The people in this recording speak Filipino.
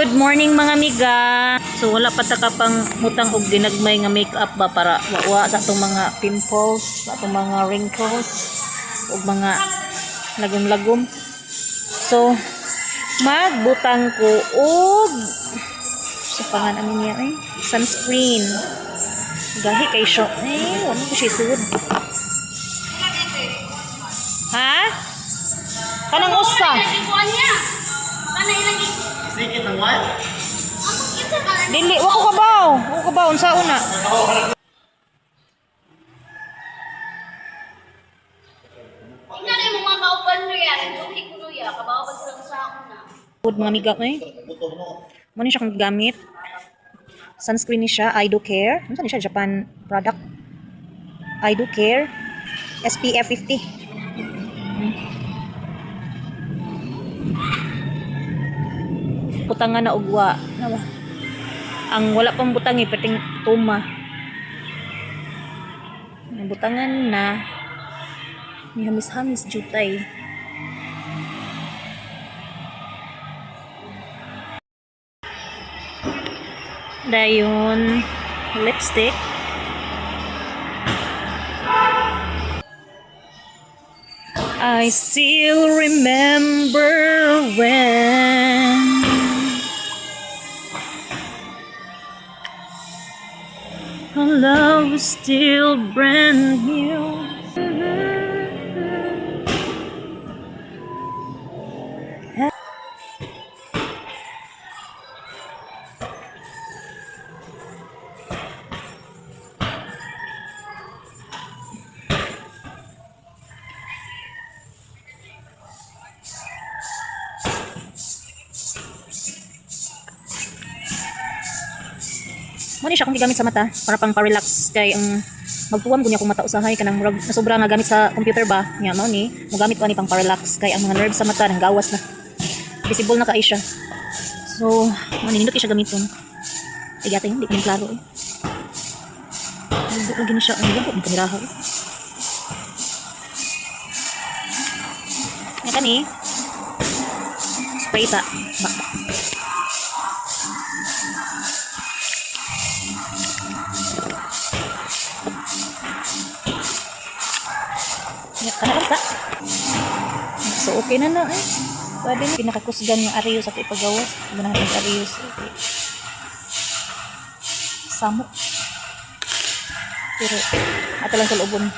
Good morning mga miga. So wala pa ta ka pang mutang og ginagmay nga makeup ba para wa sa atong mga pimples, sa atong mga wrinkles ug mga lagom-lagom. So magbutang ko og sa pangan ani niya sunscreen. Gahi kay siya. Wala ko siya sud. Ha? Kanang usa. Sikit ng what? Dili, wako kabaw. Wako kabaw unsa una? Tingnan mo mga kauban mo yan. Duhi ko ya. Kabaw ba silang sa una? Good mga miga mo ni siya kung gamit. Sunscreen ni siya, I Do Care. Ano ni siya? Japan product. I Do Care. SPF 50. Butangan na ugwa. Ang wala pang butangi, pating tuma. Ang butangan na ni hamis-hamis jutay. Dayon lipstick. I still remember when our love was still brand new. Muna siya kung gigamit sa mata para pang pa-relax kay ang magtuwam kunya kung mata usahay kanang murag nasobra nga gamit sa computer ba nya mao ni mogamit ko ani pang pa-relax kay ang mga nerves sa mata nang gawas na visible na kay siya. So mo nindot siya gamiton ay yata hindi ko klaro hindi ko gini siya ang gamit ng kamera nya kani spray sa bakbak. Kanakasa. So okay na na Pwede na pinakakusgan yung arios at ipagawas. Muna natin arios. Okay. Samok. Pero ato lang sa loobon.